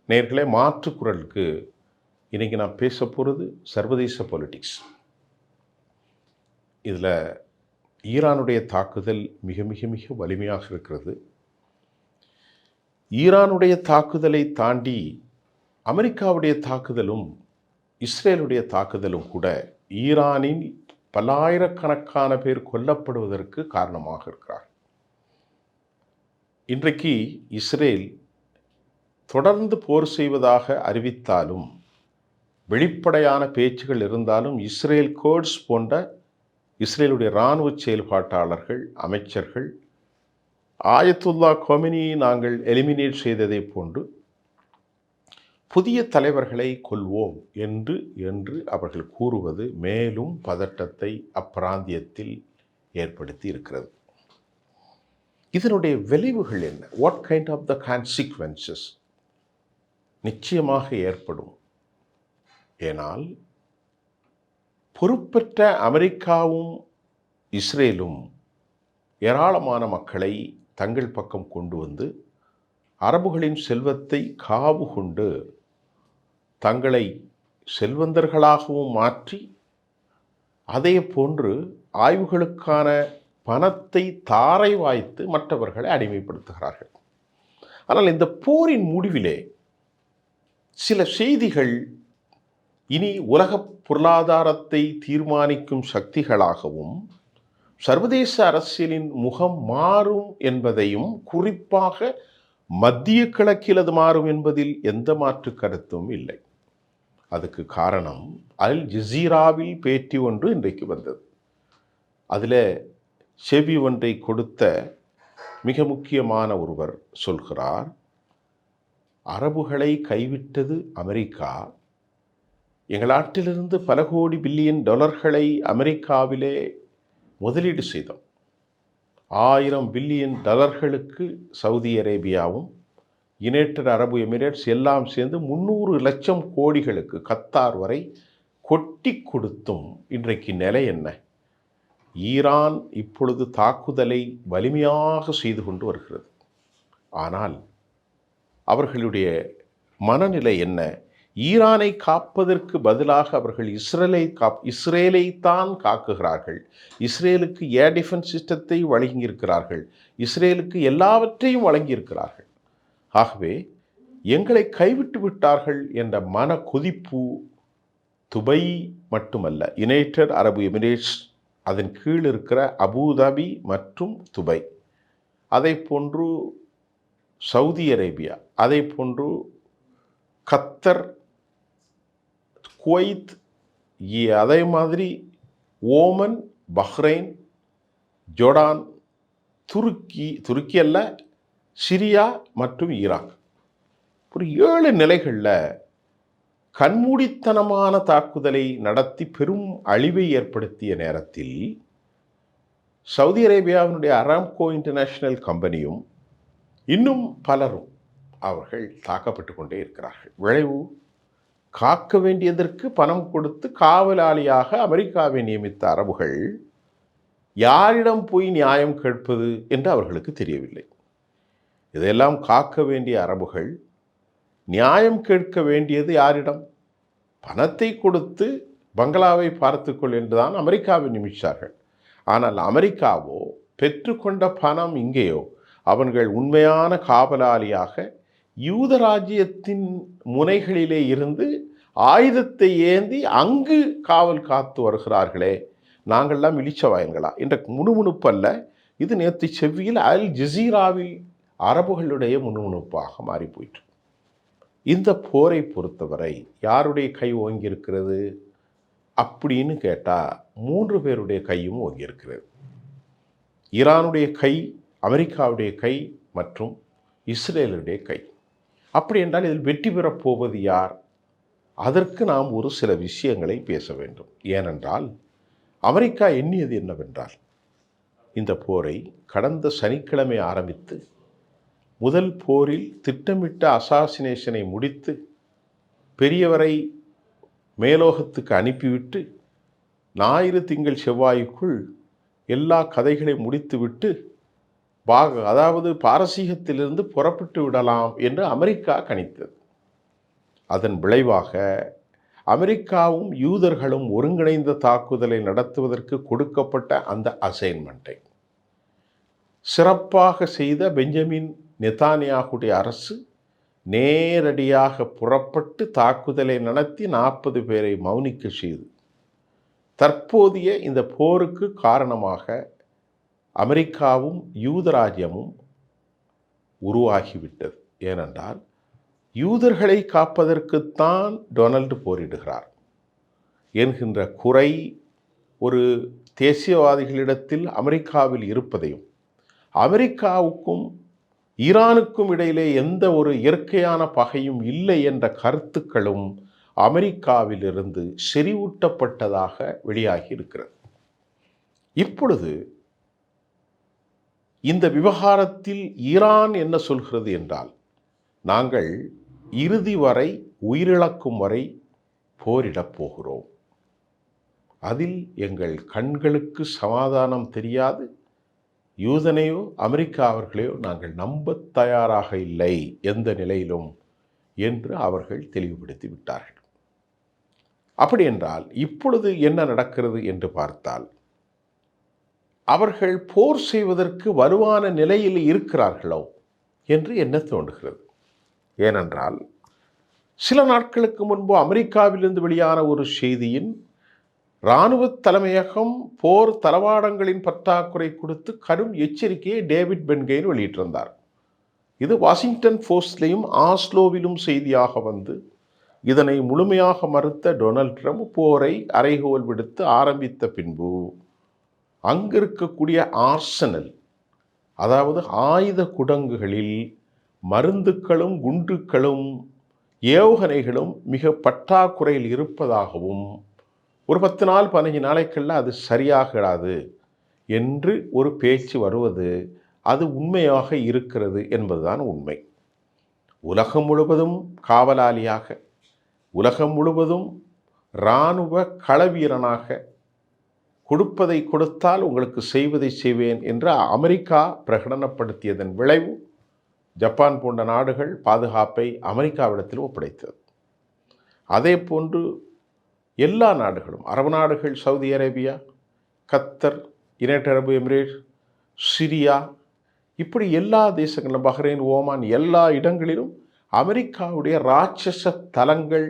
நேயர்களே, மாற்று குரலுக்கு இன்றைக்கி நான் பேச போகிறது சர்வதேச பொலிட்டிக்ஸ். இதில் ஈரானுடைய தாக்குதல் மிக மிக மிக வலிமையாக இருக்கிறது. ஈரானுடைய தாக்குதலை தாண்டி அமெரிக்காவுடைய தாக்குதலும் இஸ்ரேலுடைய தாக்குதலும் கூட ஈரானில் பல்லாயிரக்கணக்கான பேர் கொல்லப்படுவதற்கு காரணமாக இருக்கிறார். இன்றைக்கு இஸ்ரேல் தொடர்ந்து போர் செய்வதாக அறிவித்தாலும், வெளிப்படையான பேச்சுகள் இருந்தாலும், இஸ்ரேல் கோட்ஸ் போன்ற இஸ்ரேலுடைய இராணுவ செயல்பாட்டாளர்கள், அமைச்சர்கள் ஆயத்துல்லா கொமினியை நாங்கள் எலிமினேட் செய்ததை போன்று புதிய தலைவர்களை கொல்வோம் என்று அவர்கள் கூறுவது மேலும் பதட்டத்தை அப்பிராந்தியத்தில் ஏற்படுத்தி இருக்கிறது. இதனுடைய விளைவுகள் என்ன? What kind of the consequences நிச்சயமாக ஏற்படும். ஏனால் பொறுப்பற்ற அமெரிக்காவும் இஸ்ரேலும் ஏராளமான மக்களை தங்கள் பக்கம் கொண்டு வந்து அரபுகளின் செல்வத்தை காவு கொண்டு தங்களை செல்வந்தர்களாகவும் மாற்றி, அதே போன்று ஆய்வுகளுக்கான பணத்தை தாரை வாய்த்து மற்றவர்களை அடிமைப்படுத்துகிறார்கள். ஆனால் இந்த போரின் முடிவிலே சில செய்திகள் இனி உலக பொருளாதாரத்தை தீர்மானிக்கும் சக்திகளாகவும் சர்வதேச அரசியலின் முகம் மாறும் என்பதையும், குறிப்பாக மத்திய கிழக்கில் அது மாறும் என்பதில் எந்த மாற்று கருத்தும் இல்லை. அதுக்கு காரணம் அல் ஜசீராவில் பேட்டி ஒன்று இன்றைக்கு வந்தது. அதில் செவி ஒன்றை கொடுத்த மிக முக்கியமான ஒருவர் சொல்கிறார், அரபுகளை கைவிட்டது அமெரிக்கா. எங்கள் நாட்டிலிருந்து பல கோடி பில்லியன் டாலர்களை அமெரிக்காவிலே முதலீடு செய்தோம். 1000 பில்லியன் டாலர்களுக்கு சவுதி அரேபியாவும் யுனைடெட் அரபு எமிரேட்ஸ் எல்லாம் சேர்ந்து 300 லட்சம் கோடிகளுக்கு கத்தார் வரை கொட்டி கொடுத்தும் இன்றைக்கு நிலை என்ன? ஈரான் இப்பொழுது தாக்குதலை வலிமையாக செய்து கொண்டு வருகிறது. ஆனால் அவர்களுடைய மனநிலை என்ன? ஈரானை காப்பதற்கு பதிலாக அவர்கள் இஸ்ரேலை தான் காக்குகிறார்கள். இஸ்ரேலுக்கு ஏர் டிஃபென்ஸ் சிஸ்டத்தை வழங்கியிருக்கிறார்கள். இஸ்ரேலுக்கு எல்லாவற்றையும் வழங்கியிருக்கிறார்கள். ஆகவே எங்களை கைவிட்டு விட்டார்கள் என்ற மன கொதிப்பு துபை மட்டுமல்ல, யுனைடெட் அரபு எமிரேட்ஸ், அதன் கீழ் இருக்கிற அபுதாபி மற்றும் துபை, அதை போன்று சவுதி அரேபியா, அதை போன்று கத்தர், குவைத், அதே மாதிரி ஓமன், பஹ்ரைன், ஜோர்டான், துருக்கி அல்ல, சிரியா மற்றும் ஈராக், ஒரு 7 நிலைகளில் கண்மூடித்தனமான தாக்குதலை நடத்தி பெரும் அழிவை ஏற்படுத்திய நேரத்தில் சவுதி அரேபியாவினுடைய அராம்கோ இன்டர்நேஷனல் கம்பெனியும் இன்னும் பலரும் அவர்கள் தாக்கப்பட்டு கொண்டே இருக்கிறார்கள். விளைவு, காக்க வேண்டியதற்கு பணம் கொடுத்து காவலாளியாக அமெரிக்காவை நியமித்த அரபுகள் யாரிடம் போய் நியாயம் கேட்பது என்று அவர்களுக்கு தெரியவில்லை. இதையெல்லாம் காக்க வேண்டிய அரபுகள் நியாயம் கேட்க வேண்டியது யாரிடம்? பணத்தை கொடுத்து பங்களாவை பார்த்துக்கொள் என்றுதான் அமெரிக்காவை நியமித்தார்கள். ஆனால் அமெரிக்காவோ பெற்றுக்கொண்ட பணம் இங்கேயோ அவர்கள் உண்மையான காவலாளியாக யூதராஜ்யத்தின் முனைகளிலே இருந்து ஆயுதத்தை ஏந்தி அங்கு காவல் காத்து வருகிறார்களே, நாங்கள்லாம் இளிச்சவாயன்களா என்ற முணுமுணுப்பல்ல, இது நேற்று செவ்வியில் அல் ஜசீராவில் அரபுகளுடைய முணுமுணுப்பாக மாறி போயிற்று. இந்த போரை பொறுத்தவரை யாருடைய கை ஓங்கியிருக்கிறது அப்படின்னு கேட்டால் 3 பேருடைய கையும் ஓங்கியிருக்கிறது. ஈரானுடைய கை, அமெரிக்காவுடைய கை மற்றும் இஸ்ரேலுடைய கை. அப்படி என்றால் இதில் வெற்றி பெறப் போவது யார்? அதற்கு நாம் ஒரு சில விஷயங்களை பேச வேண்டும். ஏனென்றால் அமெரிக்கா எண்ணியது என்னவென்றால், இந்த போரை கடந்த சனிக்கிழமை ஆரம்பித்து முதல் போரில் திட்டமிட்ட அசாசினேஷனை முடித்து பெரியவரை மேலோகத்துக்கு அனுப்பிவிட்டு ஞாயிறு திங்கள் செவ்வாய்க்குள் எல்லா கதைகளை முடித்துவிட்டு அதாவது பாரசீகத்திலிருந்து புறப்பட்டு விடலாம் என்று அமெரிக்கா கணித்தது. அதன் விளைவாக அமெரிக்காவும் யூதர்களும் ஒருங்கிணைந்த தாக்குதலை நடத்துவதற்கு கொடுக்கப்பட்ட அந்த அசைன்மெண்ட்டை சிறப்பாக செய்த பெஞ்சமின் நெதானியாகுடைய அரசு நேரடியாக புறப்பட்டு தாக்குதலை நடத்தி 40 பேரை மௌனிக்க செய்து தற்போதைய இந்த போருக்கு காரணமாக அமெரிக்காவும் யூதராஜ்யமும் உருவாகிவிட்டது. ஏனென்றால் யூதர்களை காப்பதற்குத்தான் டொனால்டு போரிடுகிறார் என்கின்ற குறை ஒரு தேசியவாதிகளிடத்தில் அமெரிக்காவில் இருப்பதையும், அமெரிக்காவுக்கும் ஈரானுக்கும் இடையிலே எந்த ஒரு இயற்கையான பகையும் இல்லை என்ற கருத்துக்களும் அமெரிக்காவிலிருந்து செறிவூட்டப்பட்டதாக வெளியாகி இருக்கிறது. இப்பொழுது இந்த விவகாரத்தில் ஈரான் என்ன சொல்கிறது என்றால், நாங்கள் இறுதி வரை உயிரிழக்கும் வரை போரிடப் போகிறோம், அதில் எங்கள் கண்களுக்கு சமாதானம் தெரியாது, யூதனையோ அமெரிக்காவர்களையோ நாங்கள் நம்ப தயாராக இல்லை எந்த நிலையிலும் என்று அவர்கள் தெளிவுபடுத்தி விட்டார்கள். அப்படி என்றால் இப்பொழுது என்ன நடக்கிறது என்று பார்த்தால், அவர்கள் போர் செய்வதற்கு வலுவான நிலையில் இருக்கிறார்களோ என்று என்ன தோன்றுகிறது. ஏனென்றால் சில நாட்களுக்கு முன்பு அமெரிக்காவிலிருந்து வெளியான ஒரு செய்தியின் இராணுவ தலைமையகம் போர் தளவாடங்களின் பற்றாக்குறை கொடுத்து கடும் எச்சரிக்கையை டேவிட் பென்கெயின் வெளியிட்டிருந்தார். இது வாஷிங்டன் போஸ்ட்லையும் ஆஸ்லோவிலும் செய்தியாக வந்து இதனை முழுமையாக மறுத்த டொனால்ட் ட்ரம்ப் போரை அறைகோல் விடுத்து ஆரம்பித்த பின்பு அங்கிருக்கக்கூடிய ஆர்சனல், அதாவது ஆயுத குடங்குகளில் மருந்துகளும் குண்டுகளும் ஏவுகணைகளும் மிக பற்றாக்குறையில் இருப்பதாகவும், ஒரு 10 நாள் 15 நாளைக்குள்ள அது சரியாகாது என்று ஒரு பேச்சு வருவது அது உண்மையாக இருக்கிறது என்பதுதான் உண்மை. உலகம் முழுவதும் காவலாளியாக, உலகம் முழுவதும் இராணுவ களவீரனாக, கொடுப்பதை கொடுத்தால் உங்களுக்கு செய்வதை செய்வேன் என்று அமெரிக்கா பிரகடனப்படுத்தியதன் விளைவு ஜப்பான் போன்ற நாடுகள் பாதுகாப்பை அமெரிக்காவிடத்தில் ஒப்படைத்தது. அதே போன்று எல்லா நாடுகளும், அரபு நாடுகள், சவுதி அரேபியா, கத்தர், யுனைடெட் அரபு எமிரேட்ஸ், சிரியா, இப்படி எல்லா தேசங்களும், பஹ்ரைன், ஓமான், எல்லா இடங்களிலும் அமெரிக்காவுடைய ராட்சச தளங்கள்,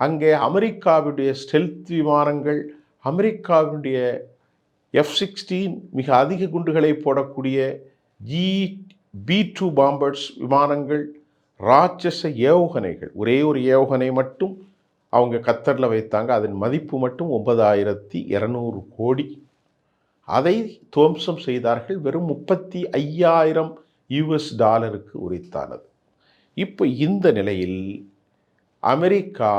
அங்கே அமெரிக்காவுடைய ஸ்டெல்த் விமானங்கள், அமெரிக்காவுடைய F-16 மிக அதிக குண்டுகளை போடக்கூடிய B-2 பாம்பர்ஸ் விமானங்கள், ராட்சச ஏவுகணைகள், ஒரே ஒரு ஏவுகணை மட்டும் அவங்க கத்தரில் வைத்தாங்க. அதன் மதிப்பு மட்டும் 9,200 கோடி. அதை துவம்சம் செய்தார்கள். வெறும் $35,000 உரித்தானது. இப்போ இந்த நிலையில் அமெரிக்கா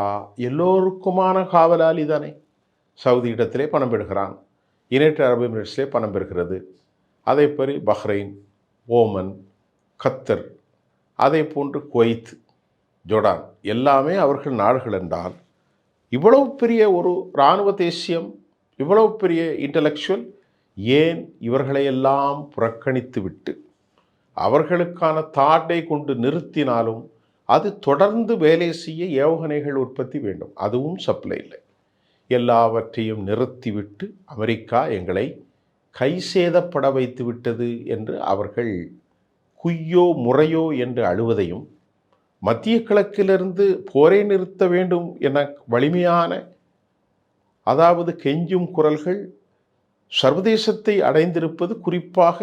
எல்லோருக்குமான காவலாளி தானே. சவுதி இடத்திலே பணம் பெறுகிறான், யுனைடெட் அரபு எமிரேட்ஸ்லே பணம் பெறுகிறது, அதே போல் பஹ்ரைன், ஓமன், கத்தர், அதே போன்று குவைத், ஜோர்டான், எல்லாமே அவர்கள் நாடுகள் என்றால் இவ்வளவு பெரிய ஒரு இராணுவ தேசியம், இவ்வளவு பெரிய இன்டலெக்சுவல், ஏன் இவர்களையெல்லாம் புறக்கணித்து விட்டு அவர்களுக்கான தாட்டை கொண்டு நிறுத்தினாலும் அது தொடர்ந்து வேலை செய்ய ஏவுகணைகள் உற்பத்தி வேண்டும், அதுவும் சப்ளை இல்லை. எல்லாவற்றையும் நிறுத்திவிட்டு அமெரிக்கா எங்களை கை சேதப்பட வைத்து விட்டது என்று அவர்கள் குய்யோ முறையோ என்று அழுவதையும், மத்திய கிழக்கிலிருந்து போரை நிறுத்த வேண்டும் என வலிமையான, அதாவது கெஞ்சும் குரல்கள் சர்வதேசத்தை அடைந்திருப்பது, குறிப்பாக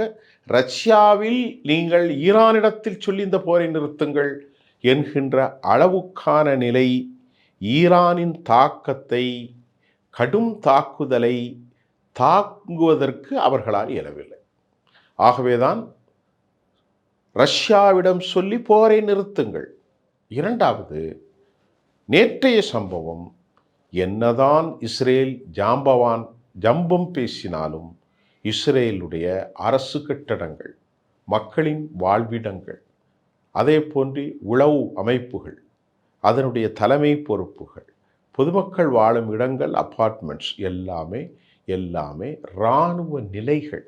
ரஷ்யாவில் நீங்கள் ஈரானிடத்தில் சொல்லி இந்த போரை நிறுத்துங்கள் என்கின்ற அளவுக்கான நிலை, ஈரானின் தாக்கத்தை, கடும் தாக்குதலை தாங்குவதற்கு அவர்களால் இயலவில்லை. ஆகவேதான் ரஷ்யாவிடம் சொல்லி போரை நிறுத்துங்கள். இரண்டாவது, நேற்றைய சம்பவம் என்னதான் இஸ்ரேல் ஜம்பம் பேசினாலும் இஸ்ரேலுடைய அரசு கட்டடங்கள், மக்களின் வாழ்விடங்கள், அதே போன்று உளவு அமைப்புகள், அதனுடைய தலைமை பொறுப்புகள், பொதுமக்கள் வாழும் இடங்கள், அப்பார்ட்மெண்ட்ஸ், எல்லாமே இராணுவ நிலைகள்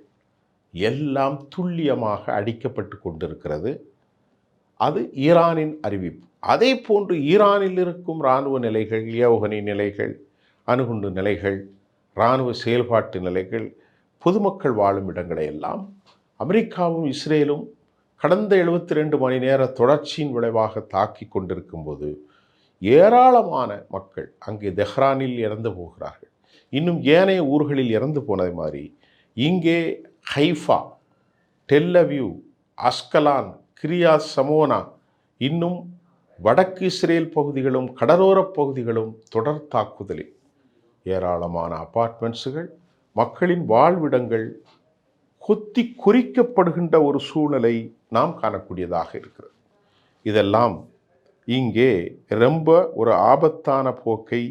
எல்லாம் துல்லியமாக அடிக்கப்பட்டு கொண்டிருக்கிறது. அது ஈரானின் அறிவிப்பு. அதே போன்று ஈரானில் இருக்கும் இராணுவ நிலைகள், ஏவுகணை நிலைகள், அணுகுண்டு நிலைகள், இராணுவ செயல்பாட்டு நிலைகள், பொதுமக்கள் வாழும் இடங்களை எல்லாம் அமெரிக்காவும் இஸ்ரேலும் கடந்த 72 மணி நேர தொடர்ச்சியின் விளைவாக தாக்கி கொண்டிருக்கும் போது ஏராளமான மக்கள் அங்கே தெஹ்ரானில் இறந்து போகிறார்கள். இன்னும் ஏனைய ஊர்களில் இறந்து போனது மாதிரி இங்கே ஹைஃபா, டெல்லவியூ, அஸ்கலான், கிரியாத் சமோனா, இன்னும் வடக்கு இஸ்ரேல் பகுதிகளும் கடலோரப் பகுதிகளும் தொடர் தாக்குதலில் ஏராளமான அபார்ட்மெண்ட்ஸுகள், மக்களின் வாழ்விடங்கள் கொத்தி குறிக்கப்படுகின்ற ஒரு சூழ்நிலை நாம் காணக்கூடியதாக இருக்கிறது. இதெல்லாம் இங்கே ரொம்ப ஒரு ஆபத்தான போக்கை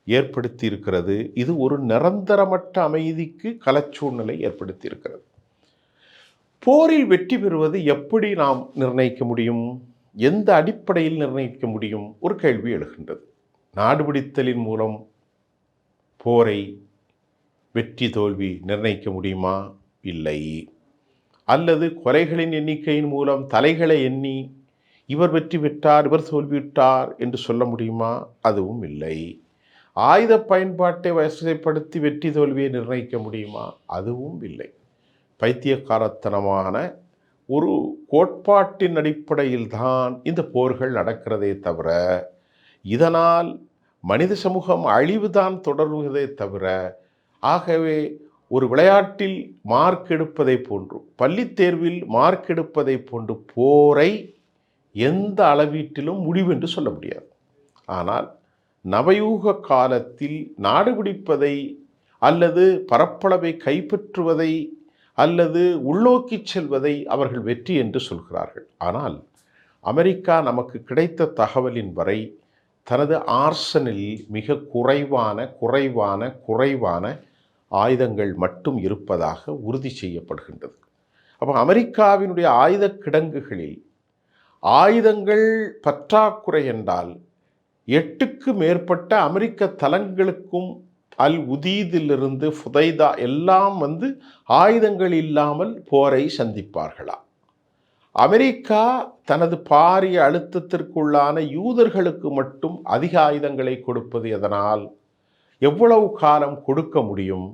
ஏற்படுத்தி இருக்கிறது. இது ஒரு நிரந்தரமற்ற அமைதிக்கு களச்சூழ்நிலை ஏற்படுத்தி இருக்கிறது. போரில் வெற்றி பெறுவது எப்படி நாம் நிர்ணயிக்க முடியும்? எந்த அடிப்படையில் நிர்ணயிக்க முடியும்? ஒரு கேள்வி எழுகின்றது. நாடுபிடித்தலின் மூலம் போரை வெற்றி தோல்வி நிர்ணயிக்க முடியுமா? இல்லை. அல்லது கொலைகளின் எண்ணிக்கையின் மூலம் தலைகளை எண்ணி இவர் வெற்றி பெற்றார், இவர் தோல்வியுற்றார் என்று சொல்ல முடியுமா? அதுவும் இல்லை. ஆயுத பயன்பாட்டை வசதிப்படுத்தி வெற்றி தோல்வியை நிர்ணயிக்க முடியுமா? அதுவும் இல்லை. பைத்தியக்காரத்தனமான ஒரு கோட்பாட்டின் அடிப்படையில் தான் இந்த போர்கள் நடக்கிறதே தவிர, இதனால் மனித சமூகம் அழிவுதான் தொடர்வதே தவிர, ஆகவே ஒரு விளையாட்டில் மார்க் எடுப்பதை போன்று, பள்ளித் தேர்வில் மார்க் எடுப்பதை போன்று போரை எந்த அளவீட்டிலும் முடிவென்று சொல்ல முடியாது. ஆனால் நவயூக காலத்தில் நாடுபிடிப்பதை அல்லது பரப்பளவை கைப்பற்றுவதை அல்லது உள்நோக்கி செல்வதை அவர்கள் வெற்றி என்று சொல்கிறார்கள். ஆனால் அமெரிக்கா நமக்கு கிடைத்த தகவலின் வரை தனது ஆர்சனலில் மிக குறைவான ஆயுதங்கள் மட்டும் இருப்பதாக உறுதி செய்யப்படுகின்றது. அப்போ அமெரிக்காவினுடைய ஆயுத கிடங்குகளில் ஆயுதங்கள் பற்றாக்குறை என்றால் 8க்கு மேற்பட்ட அமெரிக்க தளங்களுக்கும் அல் உதீதிலிருந்து ஃபுதைதா எல்லாம் ஆயுதங்கள் இல்லாமல் போரை சந்திப்பார்களா? அமெரிக்கா தனது பாரிய அழுத்தத்திற்குள்ளான யூதர்களுக்கு மட்டும் அதிக ஆயுதங்களை கொடுப்பது எதனால்? எவ்வளவு காலம் கொடுக்க முடியும்?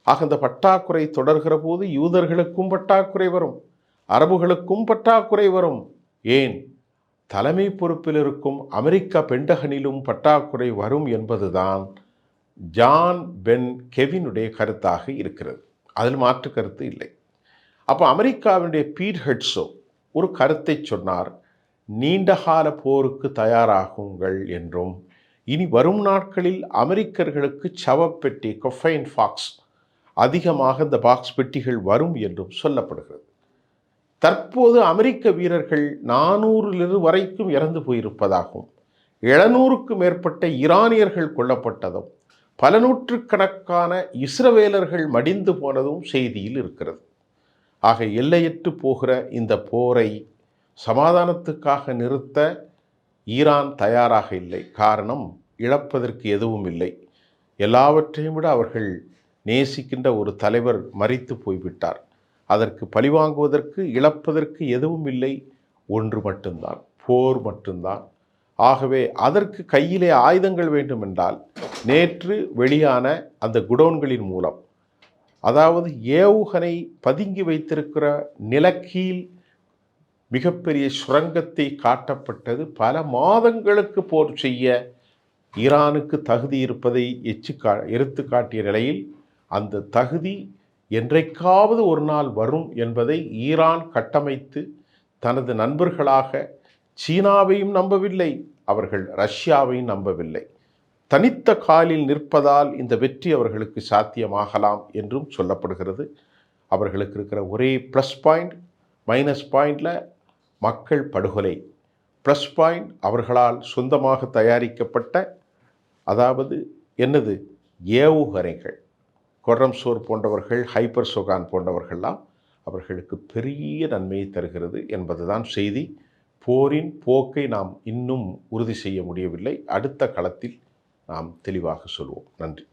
ஆக இந்த பற்றாக்குறை தொடர்கிற போது யூதர்களுக்கும் பற்றாக்குறை வரும், அரபுகளுக்கும் பற்றாக்குறை வரும். ஏன் தலைமை பொறுப்பில் இருக்கும் அமெரிக்க பென்டகனிலும் பற்றாக்குறை வரும் என்பதுதான் ஜான் பென் கெவினுடைய கருத்தாக இருக்கிறது. அதில் மாற்று கருத்து இல்லை. அப்போ அமெரிக்காவினுடைய பீட் ஹெட்ஸோ ஒரு கருத்தை சொன்னார். நீண்டகால போருக்கு தயாராகுங்கள் என்றும், இனி வரும் நாட்களில் அமெரிக்கர்களுக்கு சவப்பெட்டி, கொஃபைன் பாக்ஸ் அதிகமாக இந்த பாக்ஸ் பெட்டிகள் வரும் என்றும் சொல்லப்படுகிறது. தற்போது அமெரிக்க வீரர்கள் 400 வரைக்கும் இறந்து போயிருப்பதாகவும், 700க்கு மேற்பட்ட ஈரானியர்கள் கொல்லப்பட்டதும், பல நூற்றுக்கணக்கான இஸ்ரவேலர்கள் மடிந்து போனதும் செய்தியில் இருக்கிறது. ஆக எல்லையற்று போகிற இந்த போரை சமாதானத்துக்காக நிறுத்த ஈரான் தயாராக இல்லை. காரணம், இழப்பதற்கு எதுவும் இல்லை. எல்லாவற்றையும் விட அவர்கள் நேசிக்கின்ற ஒரு தலைவர் மரித்து போய்விட்டார். அதற்கு பழிவாங்குவதற்கு, இழப்பதற்கு எதுவும் இல்லை. ஒன்று மட்டும்தான், போர் மட்டும்தான். ஆகவே அதற்கு கையிலே ஆயுதங்கள் வேண்டும் என்றால் நேற்று வெளியான அந்த குடோன்களின் மூலம், அதாவது ஏவுகணை பதுங்கி வைத்திருக்கிற நிலக்கீழ் மிகப்பெரிய சுரங்கத்தை காட்டப்பட்டது. பல மாதங்களுக்கு போர் செய்ய ஈரானுக்கு தகுதி இருப்பதை எடுத்து காட்டிய நிலையில் அந்த தகுதி என்றைக்காவது ஒரு நாள் வரும் என்பதை ஈரான் கட்டமைத்து தனது நண்பர்களாக சீனாவையும் நம்பவில்லை, அவர்கள் ரஷ்யாவையும் நம்பவில்லை. தனித்த காலில் நிற்பதால் இந்த வெற்றி அவர்களுக்கு சாத்தியமாகலாம் என்றும் சொல்லப்படுகிறது. அவர்களுக்கு இருக்கிற ஒரே ப்ளஸ் பாயிண்ட், மைனஸ் பாயிண்டில் மக்கள் படுகொலை. ப்ளஸ் பாயிண்ட், அவர்களால் சொந்தமாக தயாரிக்கப்பட்ட, அதாவது ஏவுகணைகள். கொர்ரம்சோர் போன்றவர்கள், ஹைப்பர்சோகான் போன்றவர்கள்லாம் அவர்களுக்கு பெரிய நன்மையை தருகிறது என்பதுதான் செய்தி. போரின் போக்கை நாம் இன்னும் உறுதி செய்ய முடியவில்லை. அடுத்த களத்தில் நாம் தெளிவாக சொல்வோம். நன்றி.